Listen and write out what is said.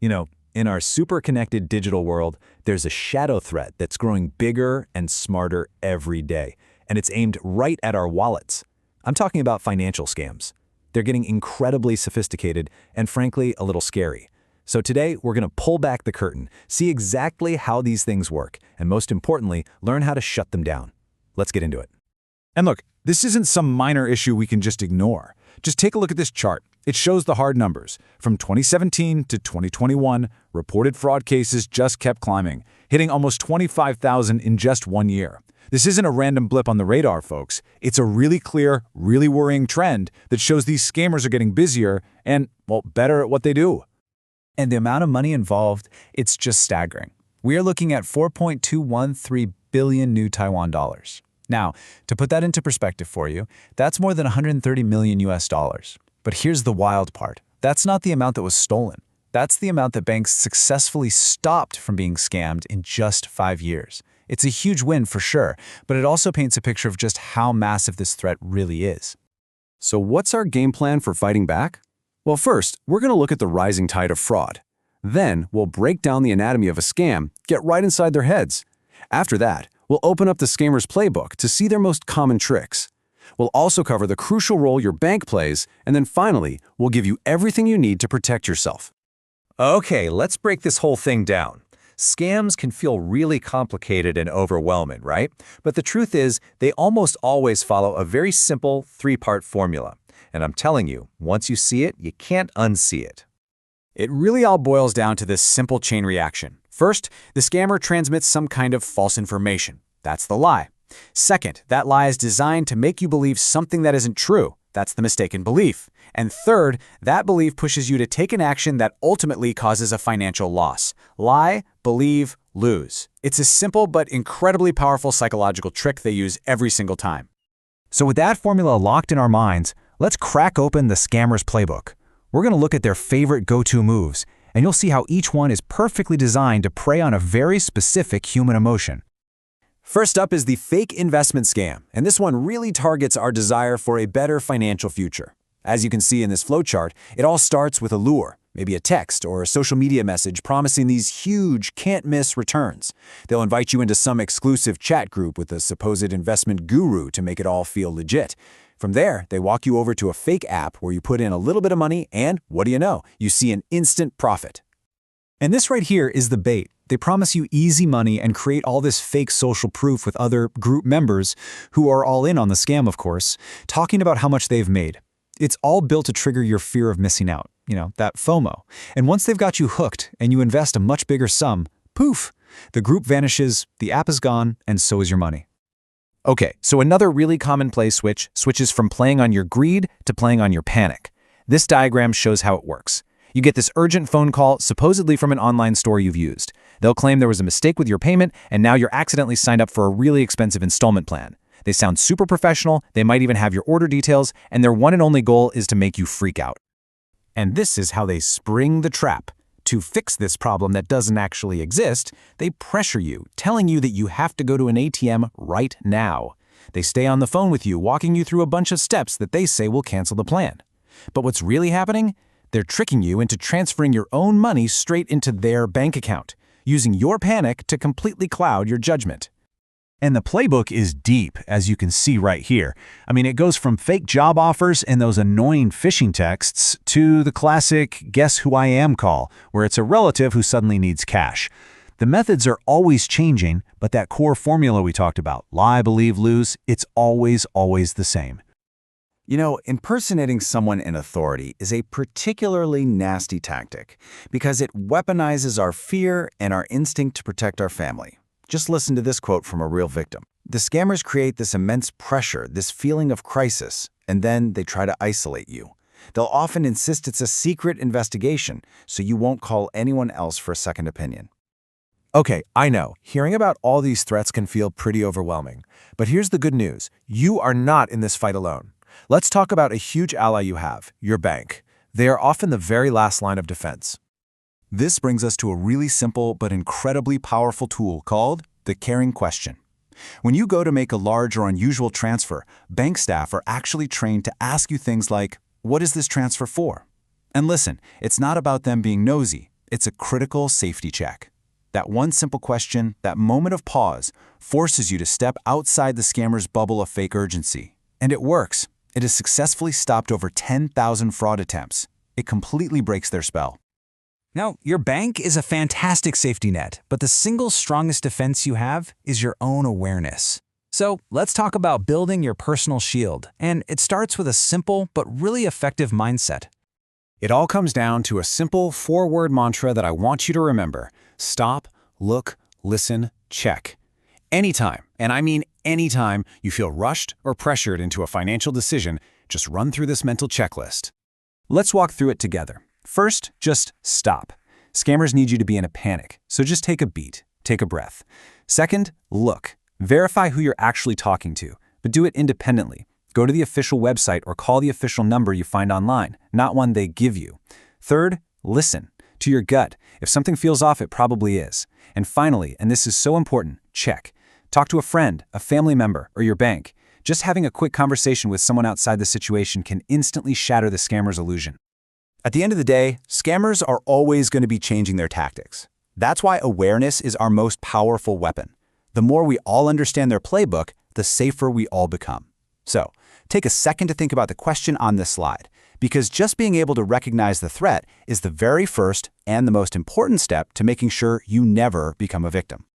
You know, in our super connected digital world, there's a shadow threat that's growing bigger and smarter every day, and it's aimed right at our wallets. I'm talking about financial scams. They're getting incredibly sophisticated and frankly, a little scary. So today, we're going to pull back the curtain, see exactly how these things work, and most importantly, learn how to shut them down. Let's get into it. And look, this isn't some minor issue we can just ignore. Just take a look at this chart. It shows the hard numbers. From 2017 to 2021, reported fraud cases just kept climbing, hitting almost 25,000 in just 1 year. This isn't a random blip on the radar, folks. It's a really clear, really worrying trend that shows these scammers are getting busier and, well, better at what they do. And the amount of money involved, it's just staggering. We are looking at 4.213 billion new Taiwan dollars. Now, to put that into perspective for you, that's more than 130 million US dollars. But here's the wild part. That's not the amount that was stolen. That's the amount that banks successfully stopped from being scammed in just 5 years. It's a huge win for sure, but it also paints a picture of just how massive this threat really is. So what's our game plan for fighting back? Well, first, we're going to look at the rising tide of fraud. Then, we'll break down the anatomy of a scam, get right inside their heads. After that, we'll open up the scammer's playbook to see their most common tricks. We'll also cover the crucial role your bank plays, and then finally, we'll give you everything you need to protect yourself. Okay, let's break this whole thing down. Scams can feel really complicated and overwhelming, right? But the truth is, they almost always follow a very simple three-part formula. And I'm telling you, once you see it, you can't unsee it. It really all boils down to this simple chain reaction. First, the scammer transmits some kind of false information. That's the lie. Second, that lie is designed to make you believe something that isn't true. That's the mistaken belief. And third, that belief pushes you to take an action that ultimately causes a financial loss. Lie, believe, lose. It's a simple but incredibly powerful psychological trick they use every single time. So with that formula locked in our minds, let's crack open the scammer's playbook. We're going to look at their favorite go-to moves, and you'll see how each one is perfectly designed to prey on a very specific human emotion. First up is the fake investment scam, and this one really targets our desire for a better financial future. As you can see in this flowchart, it all starts with a lure, maybe a text or a social media message promising these huge, can't-miss returns. They'll invite you into some exclusive chat group with a supposed investment guru to make it all feel legit. From there, they walk you over to a fake app where you put in a little bit of money and, what do you know, you see an instant profit. And this right here is the bait. They promise you easy money and create all this fake social proof with other group members who are all in on the scam, of course, talking about how much they've made. It's all built to trigger your fear of missing out, that FOMO. And once they've got you hooked and you invest a much bigger sum, poof, the group vanishes, the app is gone, and so is your money. Okay, so another really commonplace switch switches from playing on your greed to playing on your panic. This diagram shows how it works. You get this urgent phone call, supposedly from an online store you've used. They'll claim there was a mistake with your payment, and now you're accidentally signed up for a really expensive installment plan. They sound super professional, they might even have your order details, and their one and only goal is to make you freak out. And this is how they spring the trap. To fix this problem that doesn't actually exist, they pressure you, telling you that you have to go to an ATM right now. They stay on the phone with you, walking you through a bunch of steps that they say will cancel the plan. But what's really happening? They're tricking you into transferring your own money straight into their bank account, using your panic to completely cloud your judgment. And the playbook is deep, as you can see right here. I mean, it goes from fake job offers and those annoying phishing texts to the classic guess who I am call, where it's a relative who suddenly needs cash. The methods are always changing, but that core formula we talked about, lie, believe, lose, it's always the same. Impersonating someone in authority is a particularly nasty tactic because it weaponizes our fear and our instinct to protect our family. Just listen to this quote from a real victim. The scammers create this immense pressure, this feeling of crisis, and then they try to isolate you. They'll often insist it's a secret investigation, so you won't call anyone else for a second opinion. Okay, I know, hearing about all these threats can feel pretty overwhelming. But here's the good news. You are not in this fight alone. Let's talk about a huge ally you have, your bank. They are often the very last line of defense. This brings us to a really simple but incredibly powerful tool called the caring question. When you go to make a large or unusual transfer, bank staff are actually trained to ask you things like, "What is this transfer for?" And listen, it's not about them being nosy. It's a critical safety check. That one simple question, that moment of pause, forces you to step outside the scammer's bubble of fake urgency. And it works. It has successfully stopped over 10,000 fraud attempts. It completely breaks their spell. Now, your bank is a fantastic safety net, but the single strongest defense you have is your own awareness. So let's talk about building your personal shield, and it starts with a simple but really effective mindset. It all comes down to a simple 4-word mantra that I want you to remember. Stop, look, listen, check. Anytime, and I mean anytime, you feel rushed or pressured into a financial decision, just run through this mental checklist. Let's walk through it together. First, just stop. Scammers need you to be in a panic, so just take a beat, take a breath. Second, look. Verify who you're actually talking to, but do it independently. Go to the official website or call the official number you find online, not one they give you. Third, listen to your gut. If something feels off, it probably is. And finally, and this is so important, check. Talk to a friend, a family member, or your bank. Just having a quick conversation with someone outside the situation can instantly shatter the scammer's illusion. At the end of the day, scammers are always going to be changing their tactics. That's why awareness is our most powerful weapon. The more we all understand their playbook, the safer we all become. So, take a second to think about the question on this slide, because just being able to recognize the threat is the very first and the most important step to making sure you never become a victim.